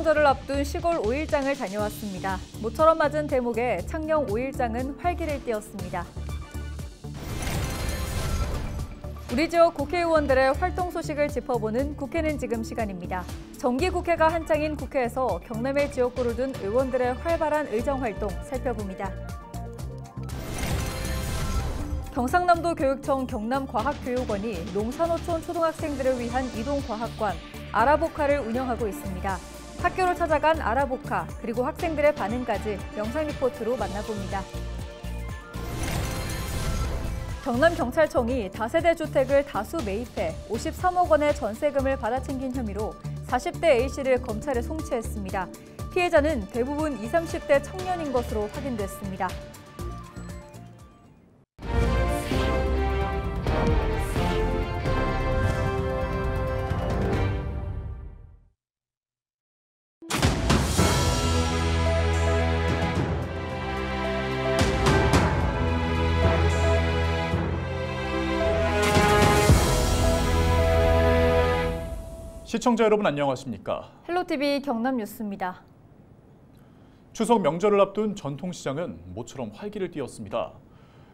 명절을 앞둔 시골 5일장을 다녀왔습니다. 모처럼 맞은 대목에 창녕 5일장은 활기를 띠었습니다. 우리 지역 국회의원들의 활동 소식을 짚어보는 국회는 지금 시간입니다. 정기국회가 한창인 국회에서 경남의 지역구를 둔 의원들의 활발한 의정활동 살펴봅니다. 경상남도 교육청 경남과학교육원이 농산어촌 초등학생들을 위한 이동과학관 아라보카를 운영하고 있습니다. 학교를 찾아간 아라보카, 그리고 학생들의 반응까지 영상 리포트로 만나봅니다. 경남경찰청이 다세대 주택을 다수 매입해 53억 원의 전세금을 받아챙긴 혐의로 40대 A씨를 검찰에 송치했습니다. 피해자는 대부분 20, 30대 청년인 것으로 확인됐습니다. 시청자 여러분 안녕하십니까? 헬로티비 경남뉴스입니다. 추석 명절을 앞둔 전통시장은 모처럼 활기를 띠었습니다.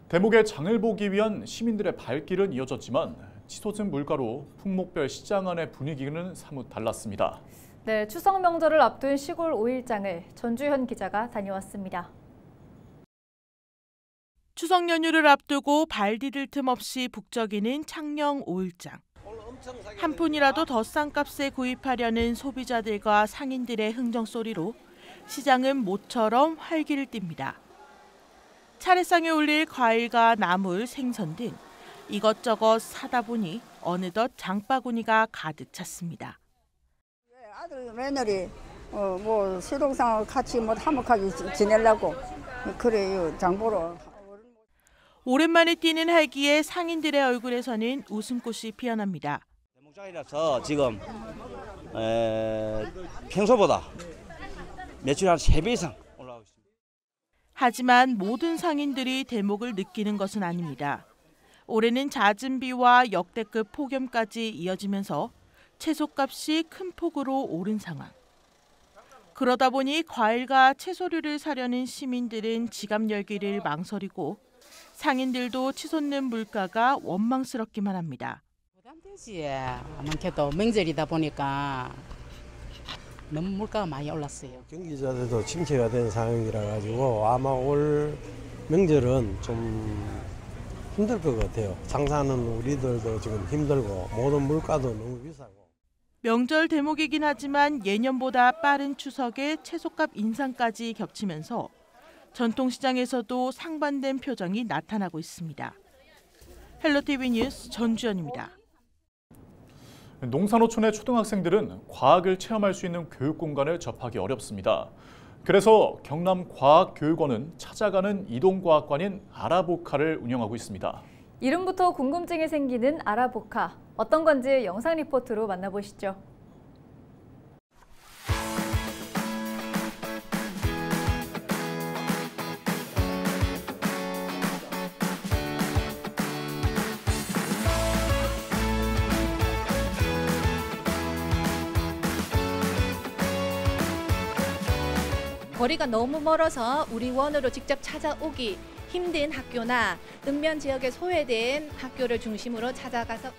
대목의 장을 보기 위한 시민들의 발길은 이어졌지만 치솟은 물가로 품목별 시장 안의 분위기는 사뭇 달랐습니다. 네, 추석 명절을 앞둔 시골 5일장을 전주현 기자가 다녀왔습니다. 추석 연휴를 앞두고 발 디딜 틈 없이 북적이는 창녕 5일장. 한 푼이라도 더 싼 값에 구입하려는 소비자들과 상인들의 흥정소리로 시장은 모처럼 활기를 띱니다. 차례상에 올릴 과일과 나물, 생선 등 이것저것 사다 보니 어느덧 장바구니가 가득 찼습니다. 아들 며느리 시동생하고 같이 화목하게 지내려고 그래요, 장보러. 오랜만에 뛰는 활기에 상인들의 얼굴에서는 웃음꽃이 피어납니다. 대목장이라서 지금 평소보다 매출이 한 3배 이상 올라가고 있습니다. 하지만 모든 상인들이 대목을 느끼는 것은 아닙니다. 올해는 잦은 비와 역대급 폭염까지 이어지면서 채소값이 큰 폭으로 오른 상황. 그러다 보니 과일과 채소류를 사려는 시민들은 지갑 열기를 망설이고 상인들도 치솟는 물가가 원망스럽기만 합니다. 부담되지. 아무래도 명절이다 보니까 너무 물가가 많이 올랐어요. 경기자들도 침체가 된 상황이라 가지고 아마 올 명절은 좀 힘들 것 같아요. 장사하는 우리들도 지금 힘들고 모든 물가도 너무 비싸고. 명절 대목이긴 하지만 예년보다 빠른 추석에 채소값 인상까지 겹치면서 전통시장에서도 상반된 표정이 나타나고 있습니다. 헬로티비 뉴스 전주현입니다. 농산어촌의 초등학생들은 과학을 체험할 수 있는 교육 공간을 접하기 어렵습니다. 그래서 경남과학교육원은 찾아가는 이동과학관인 아라보카를 운영하고 있습니다. 이름부터 궁금증이 생기는 아라보카. 어떤 건지 영상 리포트로 만나보시죠. 거리가 너무 멀어서 우리 원으로 직접 찾아오기 힘든 학교나 읍면 지역에 소외된 학교를 중심으로 찾아가서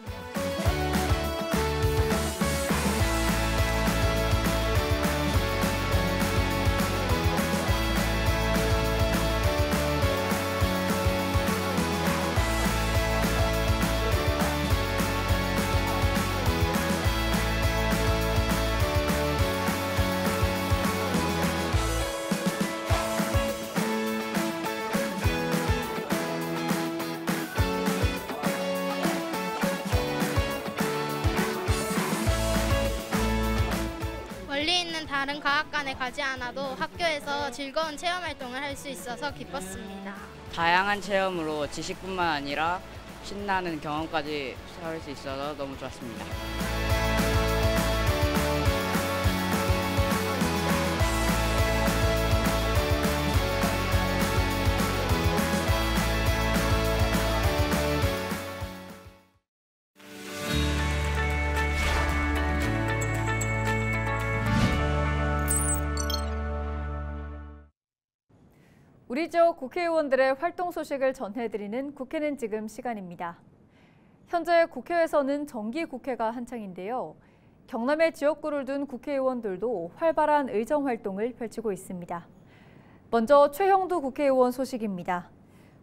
다른 과학관에 가지 않아도 학교에서 즐거운 체험 활동을 할 수 있어서 기뻤습니다. 다양한 체험으로 지식뿐만 아니라 신나는 경험까지 할 수 있어서 너무 좋았습니다. 우리 지역 국회의원들의 활동 소식을 전해드리는 국회는 지금 시간입니다. 현재 국회에서는 정기국회가 한창인데요. 경남의 지역구를 둔 국회의원들도 활발한 의정활동을 펼치고 있습니다. 먼저 최형두 국회의원 소식입니다.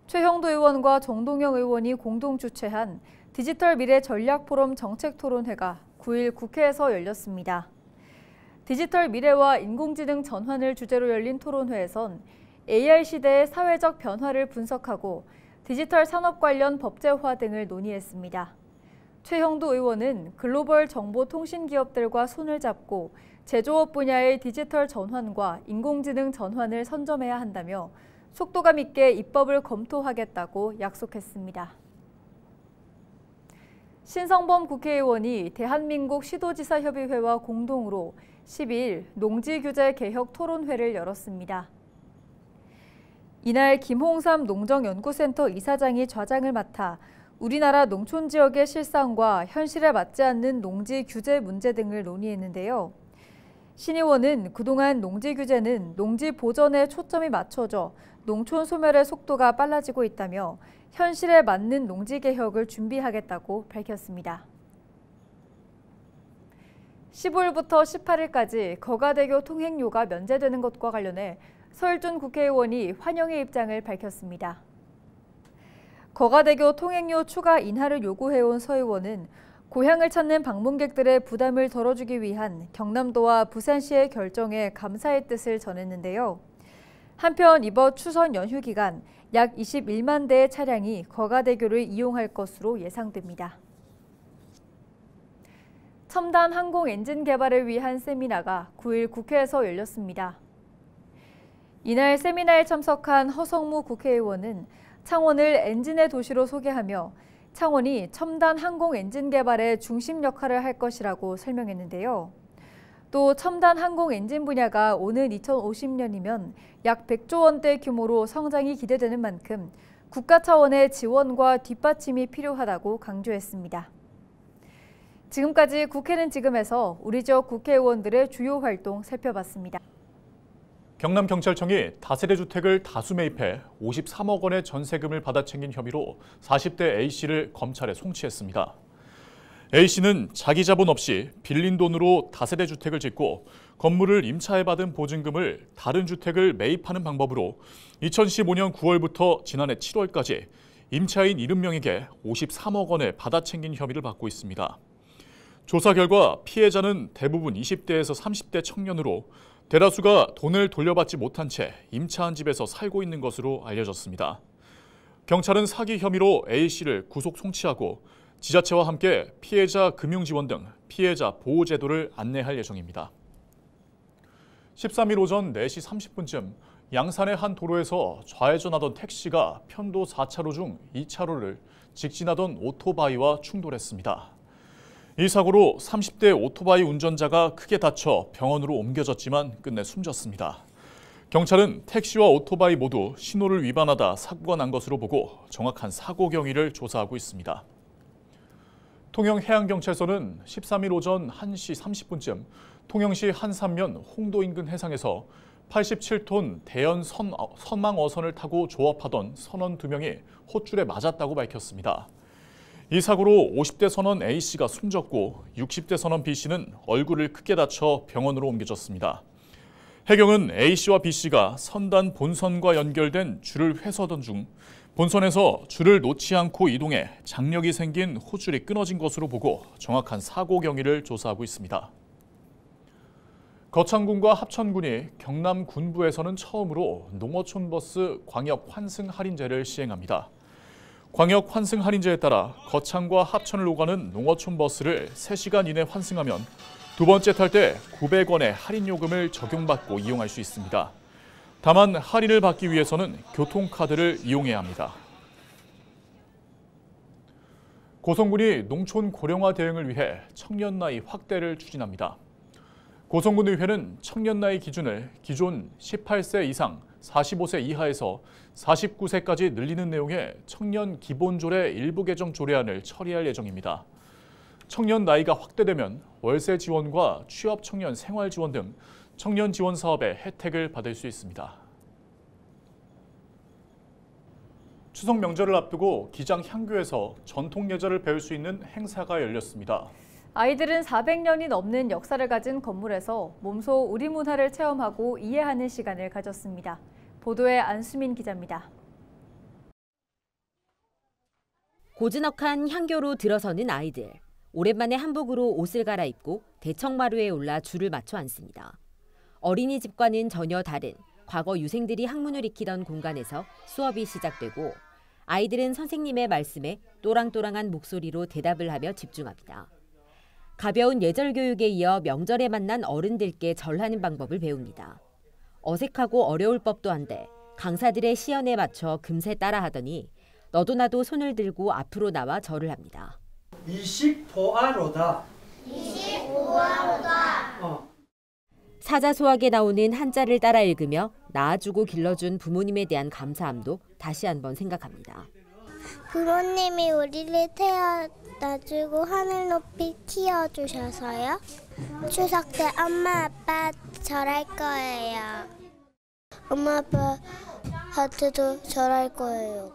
최형두 의원과 정동영 의원이 공동 주최한 디지털 미래 전략 포럼 정책 토론회가 9일 국회에서 열렸습니다. 디지털 미래와 인공지능 전환을 주제로 열린 토론회에선 AI 시대의 사회적 변화를 분석하고 디지털 산업 관련 법제화 등을 논의했습니다. 최형두 의원은 글로벌 정보통신 기업들과 손을 잡고 제조업 분야의 디지털 전환과 인공지능 전환을 선점해야 한다며 속도감 있게 입법을 검토하겠다고 약속했습니다. 신성범 국회의원이 대한민국 시도지사협의회와 공동으로 12일 농지규제 개혁 토론회를 열었습니다. 이날 김홍삼 농정연구센터 이사장이 좌장을 맡아 우리나라 농촌 지역의 실상과 현실에 맞지 않는 농지 규제 문제 등을 논의했는데요. 신 의원은 그동안 농지 규제는 농지 보전에 초점이 맞춰져 농촌 소멸의 속도가 빨라지고 있다며 현실에 맞는 농지 개혁을 준비하겠다고 밝혔습니다. 15일부터 18일까지 거가대교 통행료가 면제되는 것과 관련해 서일준 국회의원이 환영의 입장을 밝혔습니다. 거가대교 통행료 추가 인하를 요구해온 서 의원은 고향을 찾는 방문객들의 부담을 덜어주기 위한 경남도와 부산시의 결정에 감사의 뜻을 전했는데요. 한편 이번 추석 연휴 기간 약 21만 대의 차량이 거가대교를 이용할 것으로 예상됩니다. 첨단 항공 엔진 개발을 위한 세미나가 9일 국회에서 열렸습니다. 이날 세미나에 참석한 허성무 국회의원은 창원을 엔진의 도시로 소개하며 창원이 첨단 항공 엔진 개발의 중심 역할을 할 것이라고 설명했는데요. 또 첨단 항공 엔진 분야가 오는 2050년이면 약 100조 원대 규모로 성장이 기대되는 만큼 국가 차원의 지원과 뒷받침이 필요하다고 강조했습니다. 지금까지 국회는 지금에서 우리 지역 국회의원들의 주요 활동 살펴봤습니다. 경남경찰청이 다세대 주택을 다수 매입해 53억 원의 전세금을 받아 챙긴 혐의로 40대 A씨를 검찰에 송치했습니다. A씨는 자기 자본 없이 빌린 돈으로 다세대 주택을 짓고 건물을 임차해 받은 보증금을 다른 주택을 매입하는 방법으로 2015년 9월부터 지난해 7월까지 임차인 70명에게 53억 원을 받아 챙긴 혐의를 받고 있습니다. 조사 결과 피해자는 대부분 20대에서 30대 청년으로 대다수가 돈을 돌려받지 못한 채 임차한 집에서 살고 있는 것으로 알려졌습니다. 경찰은 사기 혐의로 A씨를 구속 송치하고 지자체와 함께 피해자 금융지원 등 피해자 보호 제도를 안내할 예정입니다. 13일 오전 4시 30분쯤 양산의 한 도로에서 좌회전하던 택시가 편도 4차로 중 2차로를 직진하던 오토바이와 충돌했습니다. 이 사고로 30대 오토바이 운전자가 크게 다쳐 병원으로 옮겨졌지만 끝내 숨졌습니다. 경찰은 택시와 오토바이 모두 신호를 위반하다 사고가 난 것으로 보고 정확한 사고 경위를 조사하고 있습니다. 통영해양경찰서는 13일 오전 1시 30분쯤 통영시 한산면 홍도 인근 해상에서 87톤 대연 선망 어선을 타고 조업하던 선원 2명이 호줄에 맞았다고 밝혔습니다. 이 사고로 50대 선원 A씨가 숨졌고 60대 선원 B씨는 얼굴을 크게 다쳐 병원으로 옮겨졌습니다. 해경은 A씨와 B씨가 선단 본선과 연결된 줄을 회수하던 중 본선에서 줄을 놓지 않고 이동해 장력이 생긴 호줄이 끊어진 것으로 보고 정확한 사고 경위를 조사하고 있습니다. 거창군과 합천군이 경남 군부에서는 처음으로 농어촌 버스 광역 환승 할인제를 시행합니다. 광역 환승 할인제에 따라 거창과 합천을 오가는 농어촌 버스를 3시간 이내 환승하면 두 번째 탈 때 900원의 할인 요금을 적용받고 이용할 수 있습니다. 다만 할인을 받기 위해서는 교통카드를 이용해야 합니다. 고성군이 농촌 고령화 대응을 위해 청년 나이 확대를 추진합니다. 고성군의회는 청년 나이 기준을 기존 18세 이상 45세 이하에서 49세까지 늘리는 내용의 청년 기본조례 일부 개정 조례안을 처리할 예정입니다. 청년 나이가 확대되면 월세 지원과 취업 청년 생활 지원 등 청년 지원 사업의 혜택을 받을 수 있습니다. 추석 명절을 앞두고 기장 향교에서 전통 예절을 배울 수 있는 행사가 열렸습니다. 아이들은 400년이 넘는 역사를 가진 건물에서 몸소 우리 문화를 체험하고 이해하는 시간을 가졌습니다. 보도에 안수민 기자입니다. 고즈넉한 향교로 들어서는 아이들. 오랜만에 한복으로 옷을 갈아입고 대청마루에 올라 줄을 맞춰 앉습니다. 어린이집과는 전혀 다른 과거 유생들이 학문을 익히던 공간에서 수업이 시작되고 아이들은 선생님의 말씀에 또랑또랑한 목소리로 대답을 하며 집중합니다. 가벼운 예절 교육에 이어 명절에 만난 어른들께 절하는 방법을 배웁니다. 어색하고 어려울 법도 한데 강사들의 시연에 맞춰 금세 따라하더니 너도 나도 손을 들고 앞으로 나와 절을 합니다. 이식보아로다. 사자소학에 나오는 한자를 따라 읽으며 낳아주고 길러준 부모님에 대한 감사함도 다시 한번 생각합니다. 부모님이 우리를 태어나주고 하늘 높이 키워주셔서요. 추석 때 엄마 아빠 절할 거예요. 엄마 아빠한테도 절할 거예요.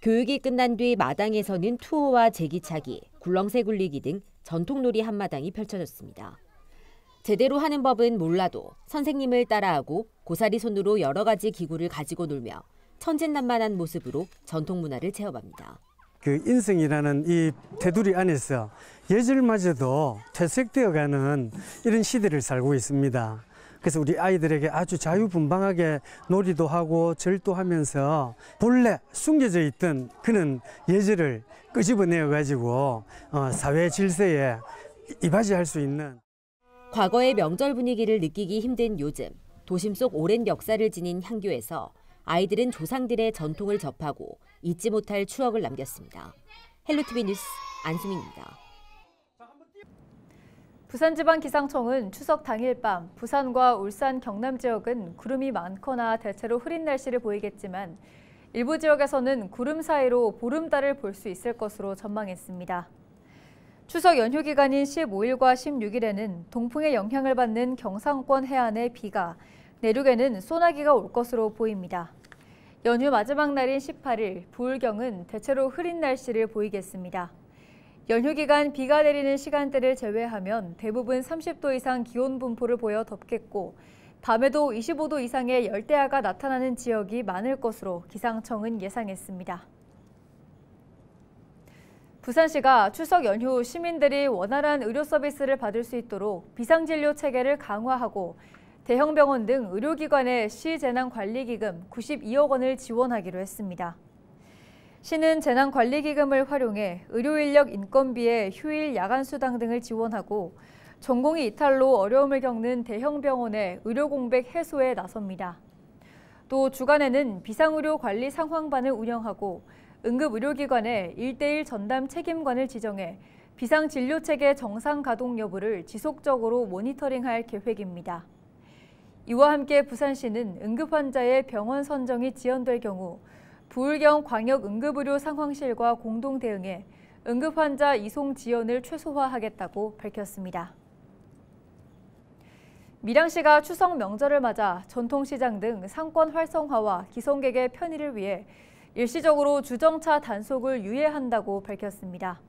교육이 끝난 뒤 마당에서는 투호와 제기차기, 굴렁쇠 굴리기 등 전통놀이 한마당이 펼쳐졌습니다. 제대로 하는 법은 몰라도 선생님을 따라하고 고사리 손으로 여러 가지 기구를 가지고 놀며 천진난만한 모습으로 전통 문화를 체험합니다. 그 인성이라는 이 테두리 안에서 예절마저도 퇴색되어가는 이런 시대를 살고 있습니다. 그래서 우리 아이들에게 아주 자유분방하게 놀이도 하고 절도 하면서 본래 숨겨져 있던 그런 예절을 끄집어내어 가지고 사회 질서에 이바지할 수 있는. 과거의 명절 분위기를 느끼기 힘든 요즘 도심 속 오랜 역사를 지닌 향교에서 아이들은 조상들의 전통을 접하고 잊지 못할 추억을 남겼습니다. 헬로티비 뉴스 안수민입니다. 부산지방기상청은 추석 당일 밤 부산과 울산, 경남 지역은 구름이 많거나 대체로 흐린 날씨를 보이겠지만 일부 지역에서는 구름 사이로 보름달을 볼 수 있을 것으로 전망했습니다. 추석 연휴 기간인 15일과 16일에는 동풍의 영향을 받는 경상권 해안에 비가, 내륙에는 소나기가 올 것으로 보입니다. 연휴 마지막 날인 18일, 부울경은 대체로 흐린 날씨를 보이겠습니다. 연휴 기간 비가 내리는 시간대를 제외하면 대부분 30도 이상 기온 분포를 보여 덥겠고 밤에도 25도 이상의 열대야가 나타나는 지역이 많을 것으로 기상청은 예상했습니다. 부산시가 추석 연휴 시민들이 원활한 의료 서비스를 받을 수 있도록 비상진료 체계를 강화하고 대형 병원 등 의료기관의 시재난관리기금 92억 원을 지원하기로 했습니다. 시는 재난관리기금을 활용해 의료인력 인건비에 휴일 야간수당 등을 지원하고 전공의 이탈로 어려움을 겪는 대형 병원의 의료공백 해소에 나섭니다. 또 주간에는 비상의료관리 상황반을 운영하고 응급의료기관에 1:1 전담 책임관을 지정해 비상진료체계 정상 가동 여부를 지속적으로 모니터링할 계획입니다. 이와 함께 부산시는 응급환자의 병원 선정이 지연될 경우 부울경 광역응급의료 상황실과 공동 대응해 응급환자 이송 지연을 최소화하겠다고 밝혔습니다. 밀양시가 추석 명절을 맞아 전통시장 등 상권 활성화와 기성객의 편의를 위해 일시적으로 주정차 단속을 유예한다고 밝혔습니다.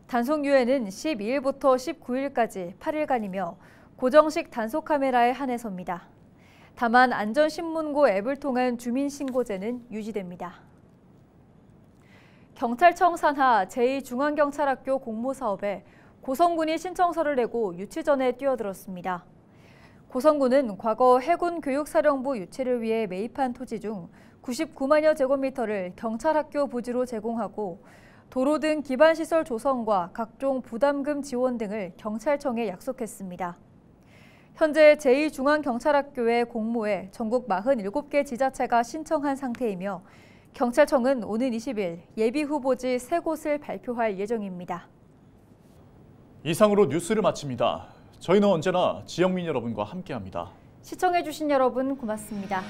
단속 유예는 12일부터 19일까지 8일간이며 고정식 단속 카메라에 한해서입니다. 다만 안전신문고 앱을 통한 주민신고제는 유지됩니다. 경찰청 산하 제2중앙경찰학교 공모사업에 고성군이 신청서를 내고 유치전에 뛰어들었습니다. 고성군은 과거 해군 교육사령부 유치를 위해 매입한 토지 중 99만여 제곱미터를 경찰학교 부지로 제공하고 도로 등 기반시설 조성과 각종 부담금 지원 등을 경찰청에 약속했습니다. 현재 제2중앙경찰학교의 공모에 전국 47개 지자체가 신청한 상태이며 경찰청은 오는 20일 예비 후보지 3곳을 발표할 예정입니다. 이상으로 뉴스를 마칩니다. 저희는 언제나 지역민 여러분과 함께합니다. 시청해주신 여러분 고맙습니다.